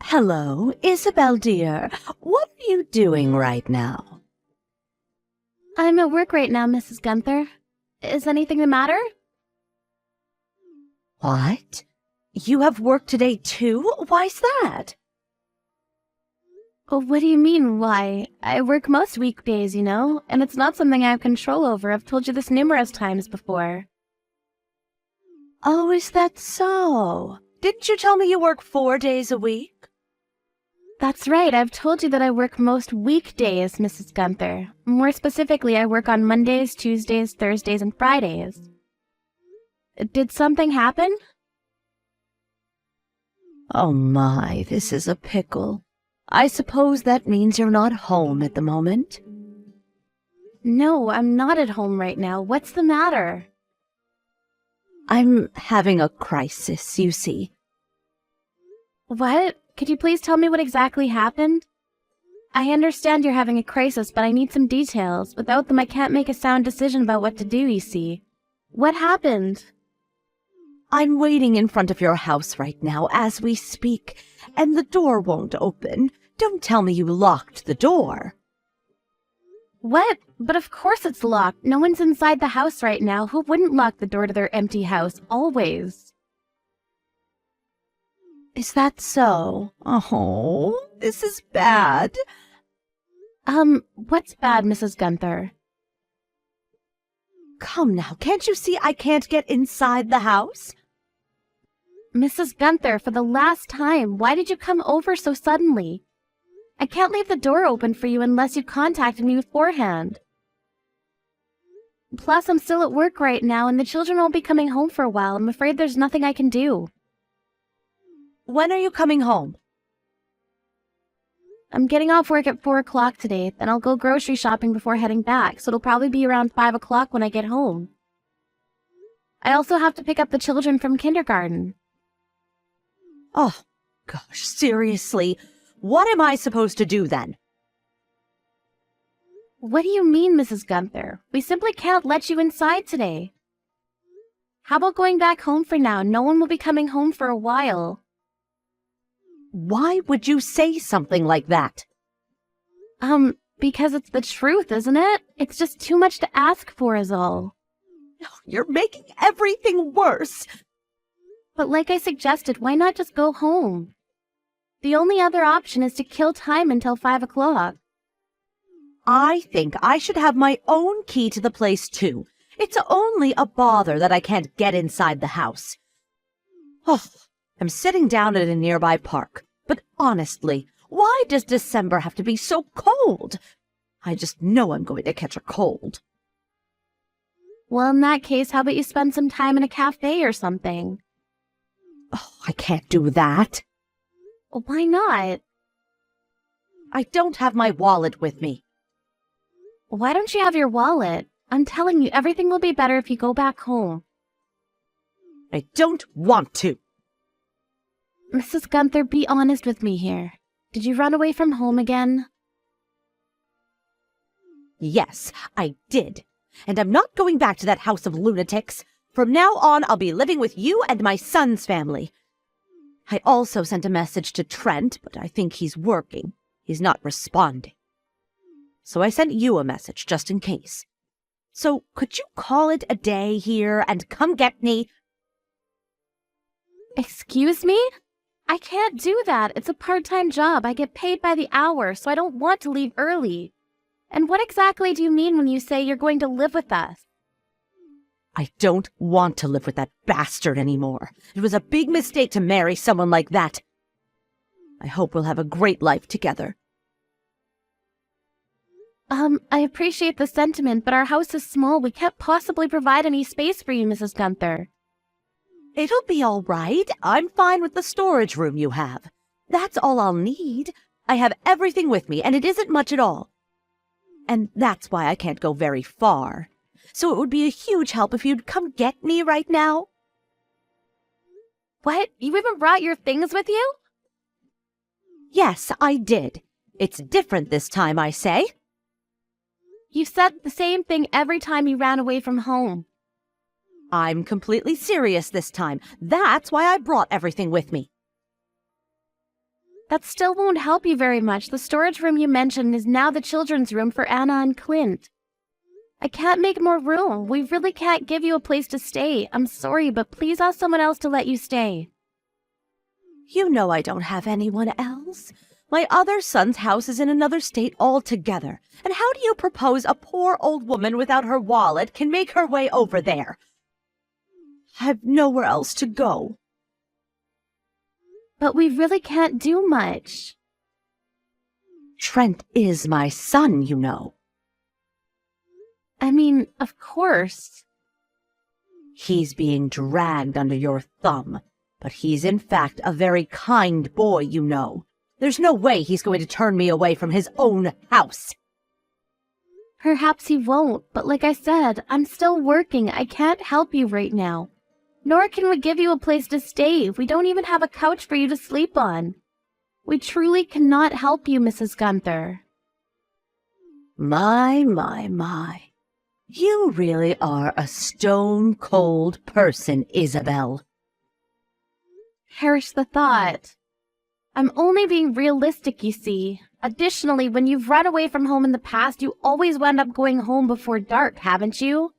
Hello, Isabel dear. What are you doing right now? I'm at work right now, Mrs. Gunther. Is anything the matter? What? You have work today too? Why's that? Oh, what do you mean, why? I work most weekdays, and it's not something I have control over. I've told you this numerous times before. Oh, is that so? Didn't you tell me you work 4 days a week? That's right, I've told you that I work most weekdays, Mrs. Gunther. More specifically, I work on Mondays, Tuesdays, Thursdays, and Fridays. Did something happen? Oh my, this is a pickle. I suppose that means you're not home at the moment. No, I'm not at home right now. What's the matter? I'm having a crisis, you see. What? Could you please tell me what exactly happened? I understand you're having a crisis, but I need some details. Without them, I can't make a sound decision about what to do, you see. What happened? I'm waiting in front of your house right now as we speak, and the door won't open. Don't tell me you locked the door. What? But of course it's locked. No one's inside the house right now. Who wouldn't lock the door to their empty house? Always. Is that so? Oh, this is bad. What's bad, Mrs. Gunther? Come now, can't you see I can't get inside the house? Mrs. Gunther, for the last time, why did you come over so suddenly? I can't leave the door open for you unless you contacted me beforehand. Plus, I'm still at work right now, and the children won't be coming home for a while. I'm afraid there's nothing I can do. When are you coming home? I'm getting off work at 4 o'clock today, then I'll go grocery shopping before heading back, so it'll probably be around 5 o'clock when I get home. I also have to pick up the children from kindergarten. Oh, gosh, seriously, what am I supposed to do then? What do you mean, Mrs. Gunther? We simply can't let you inside today. How about going back home for now? No one will be coming home for a while. Why would you say something like that? Because it's the truth, isn't it? It's just too much to ask for is all. You're making everything worse. But like I suggested, why not just go home? The only other option is to kill time until 5 o'clock. I think I should have my own key to the place too. It's only a bother that I can't get inside the house. Oh, I'm sitting down at a nearby park, but honestly, why does December have to be so cold? I just know I'm going to catch a cold. Well, in that case, how about you spend some time in a cafe or something? Oh, I can't do that. Why not? I don't have my wallet with me. Why don't you have your wallet? I'm telling you, everything will be better if you go back home. I don't want to. Mrs. Gunther, be honest with me here. Did you run away from home again? Yes, I did. And I'm not going back to that house of lunatics. From now on, I'll be living with you and my son's family. I also sent a message to Trent, but I think he's working. He's not responding. So I sent you a message just in case. So could you call it a day here and come get me? Excuse me? I can't do that. It's a part-time job. I get paid by the hour, so I don't want to leave early. And what exactly do you mean when you say you're going to live with us? I don't want to live with that bastard anymore. It was a big mistake to marry someone like that. I hope we'll have a great life together. I appreciate the sentiment, but our house is small. We can't possibly provide any space for you, Mrs. Gunther. It'll be all right. I'm fine with the storage room you have. That's all I'll need. I have everything with me, and it isn't much at all. And that's why I can't go very far. So it would be a huge help if you'd come get me right now. What? You even brought your things with you? Yes, I did. It's different this time, I say. You said the same thing every time you ran away from home. I'm completely serious this time. That's why I brought everything with me. That still won't help you very much. The storage room you mentioned is now the children's room for Anna and Clint. I can't make more room. We really can't give you a place to stay. I'm sorry, but please ask someone else to let you stay. You know I don't have anyone else. My other son's house is in another state altogether. And how do you propose a poor old woman without her wallet can make her way over there? I've nowhere else to go. But we really can't do much. Trent is my son, you know. I mean, of course. He's being dragged under your thumb, but he's in fact a very kind boy, you know. There's no way he's going to turn me away from his own house. Perhaps he won't, but like I said, I'm still working. I can't help you right now. Nor can we give you a place to stay. We don't even have a couch for you to sleep on. We truly cannot help you, Mrs. Gunther. My. You really are a stone-cold person, Isabel. Perish the thought. I'm only being realistic, you see. Additionally, when you've run away from home in the past, you always wound up going home before dark, haven't you?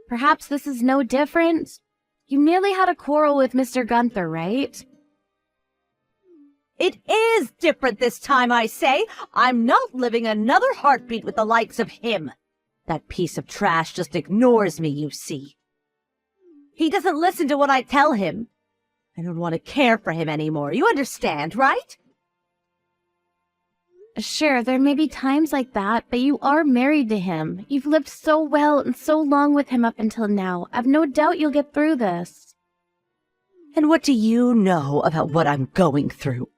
Perhaps this is no different. You merely had a quarrel with Mr. Gunther, right? It is different this time, I say. I'm not living another heartbeat with the likes of him. That piece of trash just ignores me, you see. He doesn't listen to what I tell him. I don't want to care for him anymore. You understand, right? Sure, there may be times like that, but you are married to him. You've lived so well and so long with him up until now. I've no doubt you'll get through this. And what do you know about what I'm going through?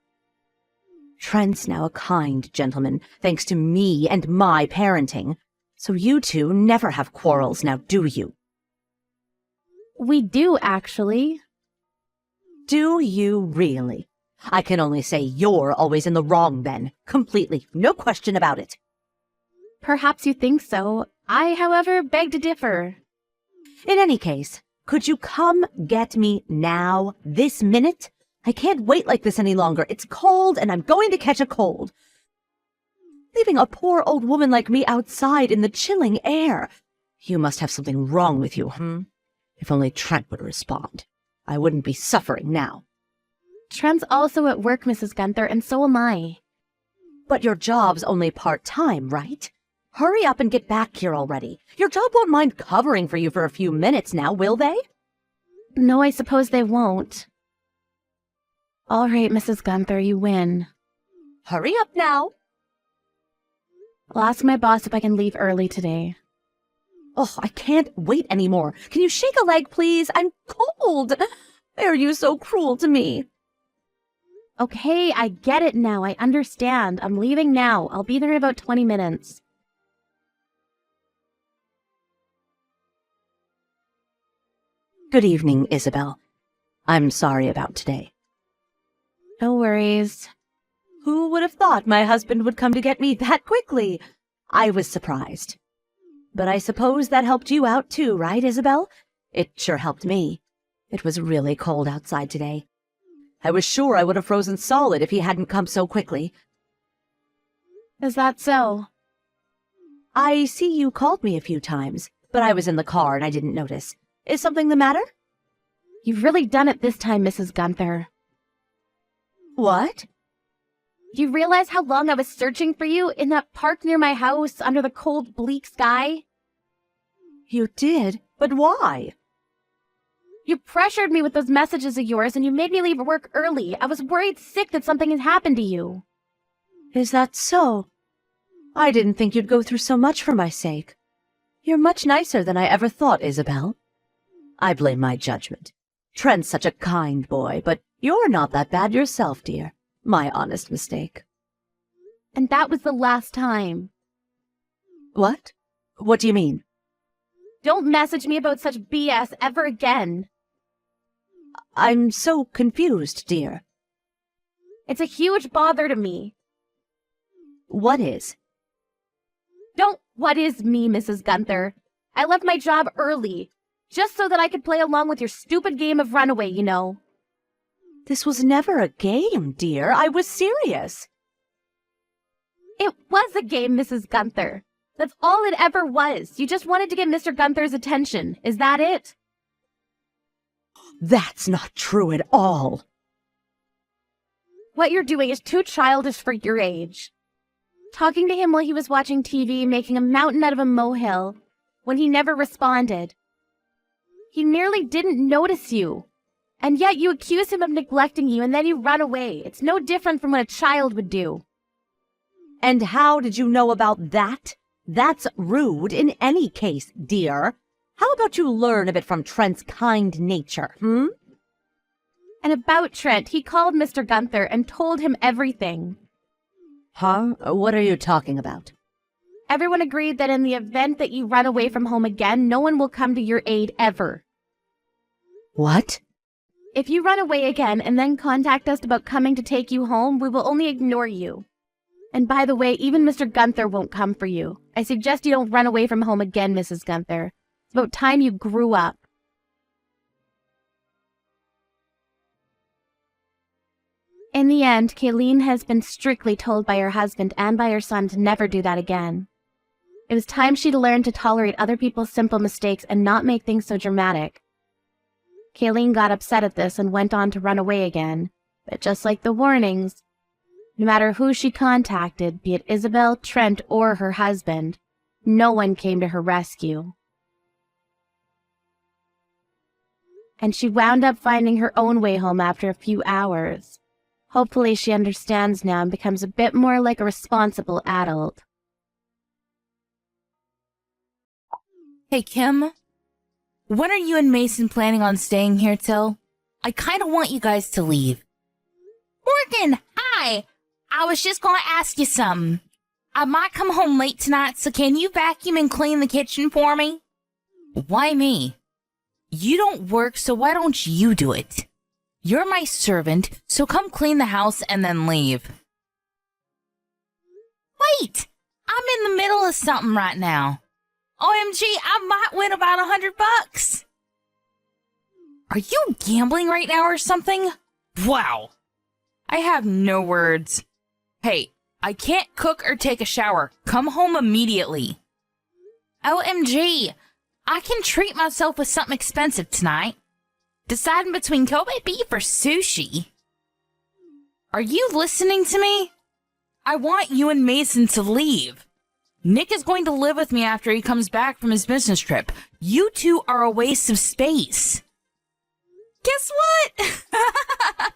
Trent's now a kind gentleman, thanks to me and my parenting. So you two never have quarrels now, do you? We do, actually. Do you really? I can only say you're always in the wrong then. Completely. No question about it. Perhaps you think so. I, however, beg to differ. In any case, could you come get me now, this minute? I can't wait like this any longer. It's cold and I'm going to catch a cold. Leaving a poor old woman like me outside in the chilling air. You must have something wrong with you, If only Trent would respond. I wouldn't be suffering now. Trent's also at work, Mrs. Gunther, and so am I. But your job's only part-time, right? Hurry up and get back here already. Your job won't mind covering for you for a few minutes now, will they? No, I suppose they won't. All right, Mrs. Gunther, you win. Hurry up now. I'll ask my boss if I can leave early today. Oh, I can't wait anymore. Can you shake a leg, please? I'm cold. Why are you so cruel to me? Okay, I get it now. I understand. I'm leaving now. I'll be there in about 20 minutes. Good evening, Isabel. I'm sorry about today. No worries. Who would have thought my husband would come to get me that quickly? I was surprised. But I suppose that helped you out too, right, Isabel? It sure helped me. It was really cold outside today. I was sure I would have frozen solid if he hadn't come so quickly. Is that so? I see you called me a few times, but I was in the car and I didn't notice. Is something the matter? You've really done it this time, Mrs. Gunther. What? Do you realize how long I was searching for you in that park near my house under the cold, bleak sky? You did? But why? You pressured me with those messages of yours and you made me leave work early. I was worried sick that something had happened to you. Is that so? I didn't think you'd go through so much for my sake. You're much nicer than I ever thought, Isabel. I blame my judgment. Trent's such a kind boy, but you're not that bad yourself, dear. My honest mistake. And that was the last time. What? What do you mean? Don't message me about such BS ever again. I'm so confused, dear. It's a huge bother to me. What is? Don't what is me, Mrs. Gunther. I left my job early, just so that I could play along with your stupid game of runaway, you know. This was never a game, dear. I was serious. It was a game, Mrs. Gunther. That's all it ever was. You just wanted to get Mr. Gunther's attention. Is that it? That's not true at all. What you're doing is too childish for your age. Talking to him while he was watching TV, making a mountain out of a molehill, when he never responded. He nearly didn't notice you. And yet you accuse him of neglecting you and then you run away. It's no different from what a child would do. And how did you know about that? That's rude in any case, dear. How about you learn a bit from Trent's kind nature, And about Trent, he called Mr. Gunther and told him everything. Huh? What are you talking about? Everyone agreed that in the event that you run away from home again, no one will come to your aid ever. What? If you run away again and then contact us about coming to take you home, we will only ignore you. And by the way, even Mr. Gunther won't come for you. I suggest you don't run away from home again, Mrs. Gunther. It's about time you grew up. In the end, Kayleen has been strictly told by her husband and by her son to never do that again. It was time she'd learned to tolerate other people's simple mistakes and not make things so dramatic. Kayleen got upset at this and went on to run away again, but just like the warnings, no matter who she contacted, be it Isabel, Trent, or her husband, no one came to her rescue. And she wound up finding her own way home after a few hours. Hopefully she understands now and becomes a bit more like a responsible adult. Hey, Kim. When are you and Mason planning on staying here till? I kind of want you guys to leave. Morgan, hi. I was just going to ask you something. I might come home late tonight, so can you vacuum and clean the kitchen for me? Why me? You don't work, so why don't you do it? You're my servant, so come clean the house and then leave. Wait! I'm in the middle of something right now. OMG, I might win about $100. Are you gambling right now or something? Wow. I have no words. Hey, I can't cook or take a shower. Come home immediately. OMG, I can treat myself with something expensive tonight. Deciding between Kobe beef or sushi. Are you listening to me? I want you and Mason to leave. Nick is going to live with me after he comes back from his business trip. You two are a waste of space. Guess what?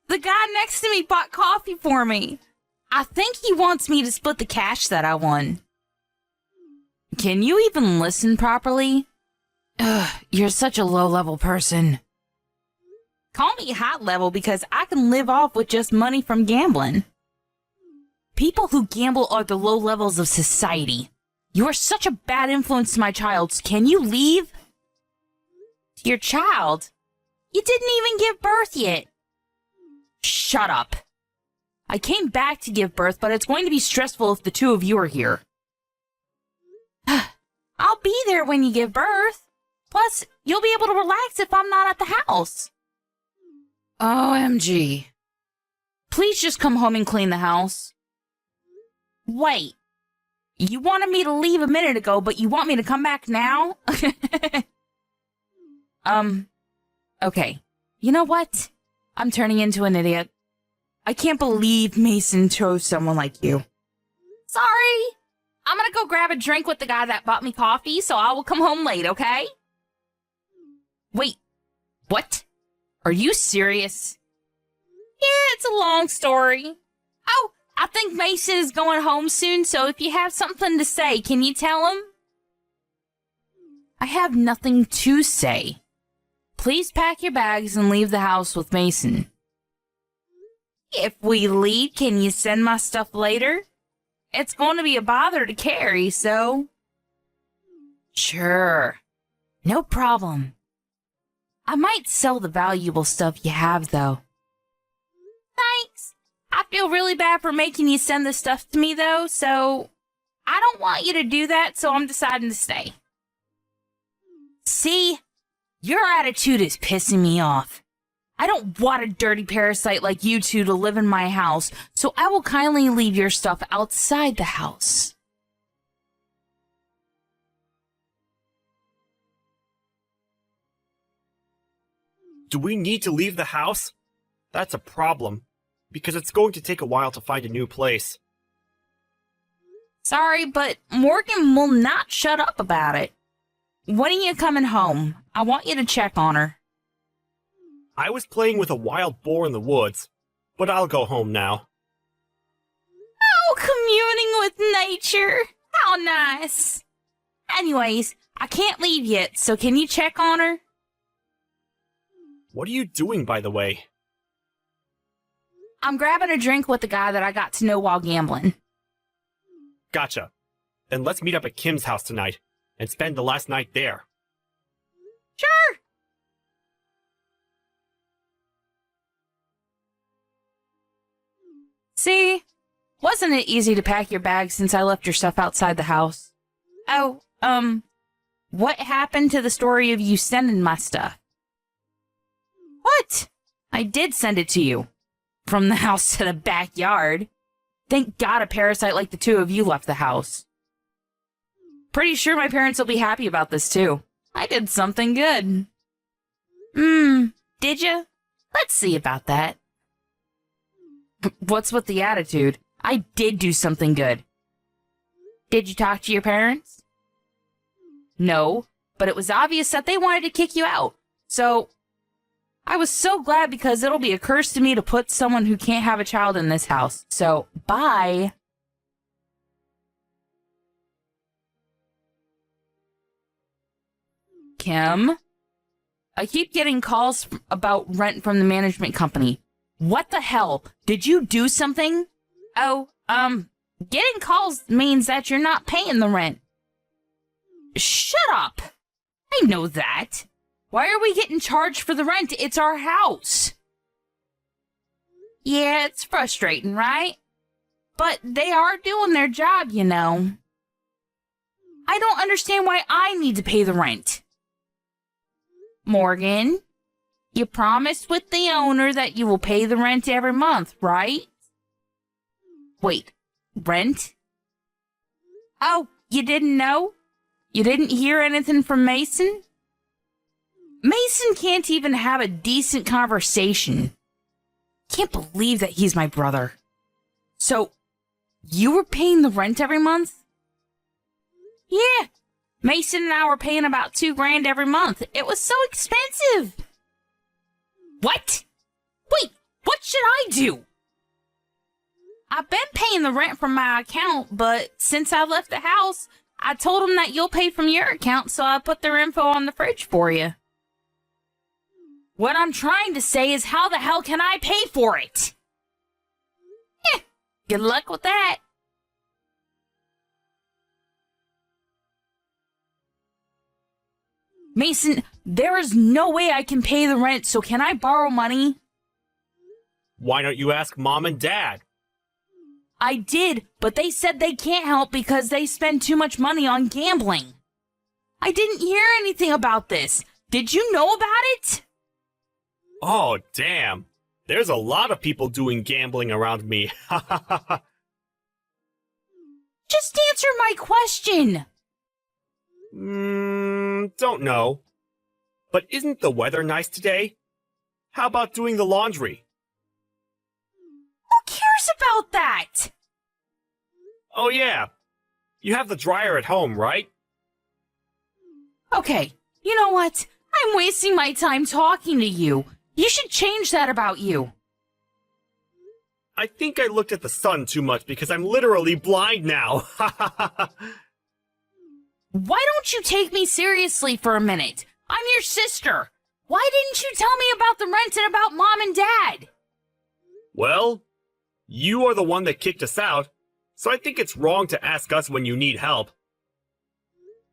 The guy next to me bought coffee for me. I think he wants me to split the cash that I won. Can you even listen properly? Ugh, you're such a low-level person. Call me high-level because I can live off with just money from gambling. People who gamble are the low levels of society. You are such a bad influence to my child. Can you leave? To your child? You didn't even give birth yet. Shut up. I came back to give birth, but it's going to be stressful if the two of you are here. I'll be there when you give birth. Plus, you'll be able to relax if I'm not at the house. OMG. Please just come home and clean the house. Wait. You wanted me to leave a minute ago, but you want me to come back now? Okay. You know what? I'm turning into an idiot. I can't believe Mason chose someone like you. Sorry. I'm gonna go grab a drink with the guy that bought me coffee, so I will come home late, okay? Wait. What? Are you serious? Yeah, it's a long story. Oh, I think Mason is going home soon, so if you have something to say, can you tell him? I have nothing to say. Please pack your bags and leave the house with Mason. If we leave, can you send my stuff later? It's going to be a bother to carry, so... Sure. No problem. I might sell the valuable stuff you have, though. Thanks. I feel really bad for making you send the stuff to me, though, so... I don't want you to do that, so I'm deciding to stay. See? Your attitude is pissing me off. I don't want a dirty parasite like you two to live in my house, so I will kindly leave your stuff outside the house. Do we need to leave the house? That's a problem, because it's going to take a while to find a new place. Sorry, but Morgan will not shut up about it. When are you coming home? I want you to check on her. I was playing with a wild boar in the woods, but I'll go home now. Oh, communing with nature. How nice. Anyways, I can't leave yet, so can you check on her? What are you doing, by the way? I'm grabbing a drink with the guy that I got to know while gambling. Gotcha. Then let's meet up at Kim's house tonight and spend the last night there. Sure. See? Wasn't it easy to pack your bag since I left your stuff outside the house? Oh, what happened to the story of you sending my stuff? What? I did send it to you. From the house to the backyard. Thank God a parasite like the two of you left the house. Pretty sure my parents will be happy about this too. I did something good. Did ya? Let's see about that. What's with the attitude? I did do something good. Did you talk to your parents? No, but it was obvious that they wanted to kick you out. So, I was so glad because it'll be a curse to me to put someone who can't have a child in this house. So, bye. Kim? I keep getting calls about rent from the management company. What the hell? Did you do something? Oh, getting calls means that you're not paying the rent. Shut up! I know that. Why are we getting charged for the rent? It's our house. Yeah, it's frustrating, right? But they are doing their job, you know. I don't understand why I need to pay the rent. Morgan, you promised with the owner that you will pay the rent every month, right? Wait, rent? Oh, you didn't know? You didn't hear anything from Mason? Mason can't even have a decent conversation. Can't believe that he's my brother. So, you were paying the rent every month? Yeah, Mason and I were paying about $2,000 every month. It was so expensive. What? Wait, what should I do? I've been paying the rent from my account, but since I left the house, I told them that you'll pay from your account, so I put their info on the fridge for you. What I'm trying to say is, how the hell can I pay for it? Good luck with that. Mason, there is no way I can pay the rent, so can I borrow money? Why don't you ask Mom and Dad? I did, but they said they can't help because they spend too much money on gambling. I didn't hear anything about this. Did you know about it? Oh, damn. There's a lot of people doing gambling around me. Ha ha ha ha. Just answer my question. Don't know. But isn't the weather nice today? How about doing the laundry? Who cares about that? Oh yeah. You have the dryer at home, right? Okay, you know what? I'm wasting my time talking to you. You should change that about you. I think I looked at the sun too much because I'm literally blind now. Ha ha ha ha. Why don't you take me seriously for a minute? I'm your sister. Why didn't you tell me about the rent and about Mom and Dad? Well, you are the one that kicked us out, so I think it's wrong to ask us when you need help.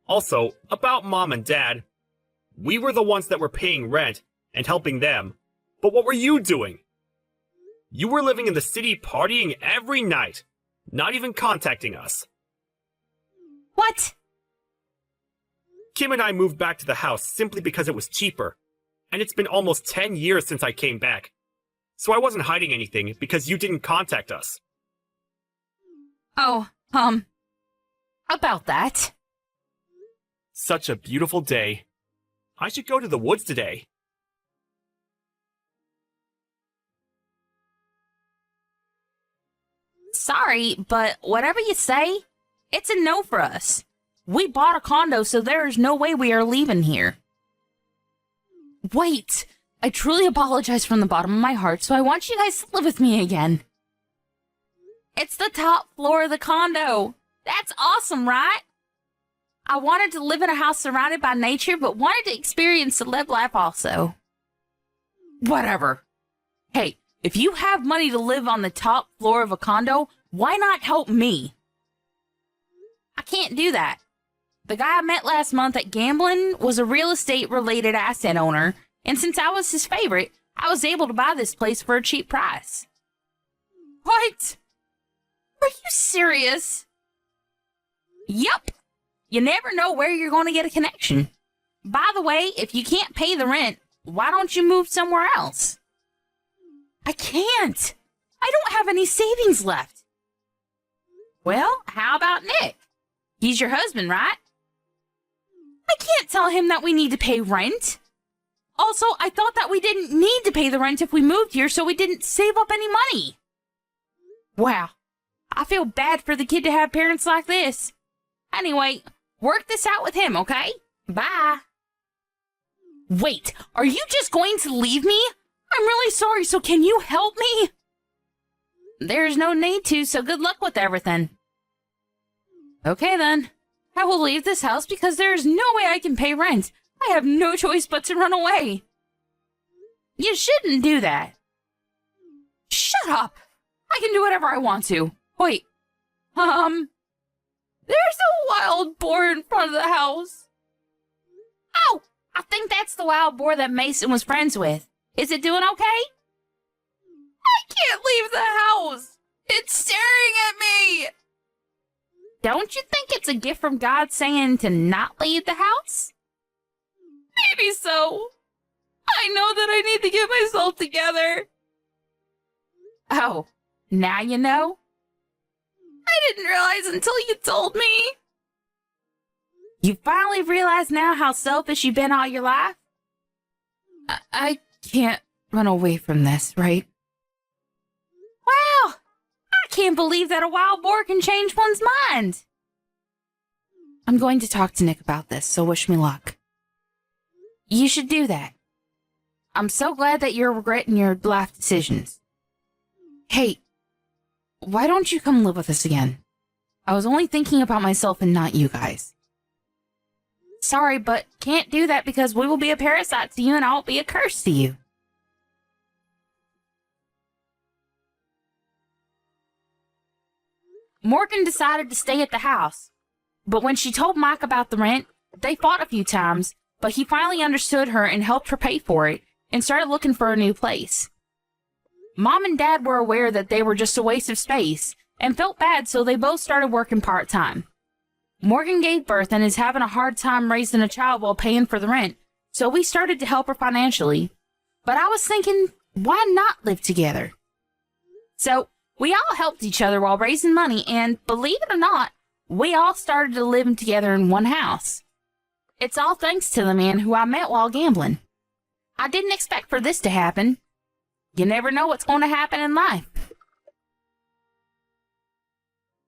Also, about Mom and Dad, we were the ones that were paying rent and helping them, but what were you doing? You were living in the city partying every night, not even contacting us. What? Kim and I moved back to the house simply because it was cheaper, and it's been almost 10 years since I came back. So I wasn't hiding anything because you didn't contact us. Oh, about that. Such a beautiful day. I should go to the woods today. Sorry, but whatever you say, it's a no for us. We bought a condo, so there is no way we are leaving here. Wait, I truly apologize from the bottom of my heart, so I want you guys to live with me again. It's the top floor of the condo. That's awesome, right? I wanted to live in a house surrounded by nature, but wanted to experience the live life also. Whatever. Hey, if you have money to live on the top floor of a condo, why not help me? I can't do that. The guy I met last month at gambling was a real estate related asset owner, and since I was his favorite, I was able to buy this place for a cheap price. What? Are you serious? Yup. You never know where you're going to get a connection. By the way, if you can't pay the rent, why don't you move somewhere else? I can't. I don't have any savings left. Well, how about Nick? He's your husband, right? I can't tell him that we need to pay rent. Also, I thought that we didn't need to pay the rent if we moved here, so we didn't save up any money. Wow. I feel bad for the kid to have parents like this. Anyway, work this out with him, okay? Bye. Wait, are you just going to leave me? I'm really sorry, so can you help me? There's no need to, so good luck with everything. Okay then. I will leave this house because there is no way I can pay rent. I have no choice but to run away. You shouldn't do that. Shut up. I can do whatever I want to. Wait. There's a wild boar in front of the house. Oh, I think that's the wild boar that Mason was friends with. Is it doing okay? I can't leave the house. It's staring at me. Don't you think it's a gift from God saying to not leave the house? Maybe so. I know that I need to get myself together. Oh, now you know? I didn't realize until you told me. You finally realize now how selfish you've been all your life? I can't run away from this, right? Wow! I can't believe that a wild boar can change one's mind. I'm going to talk to Nick about this, so wish me luck. You should do that. I'm so glad that you're regretting your life decisions. Hey, why don't you come live with us again? I was only thinking about myself and not you guys. Sorry, but can't do that because we will be a parasite to you and I'll be a curse to you. Morgan decided to stay at the house, but when she told Mike about the rent, they fought a few times, but he finally understood her and helped her pay for it and started looking for a new place. Mom and Dad were aware that they were just a waste of space and felt bad, so they both started working part-time. Morgan gave birth and is having a hard time raising a child while paying for the rent, so we started to help her financially. But I was thinking, why not live together? So we all helped each other while raising money, and believe it or not, we all started to live together in one house. It's all thanks to the man who I met while gambling. I didn't expect for this to happen. You never know what's going to happen in life.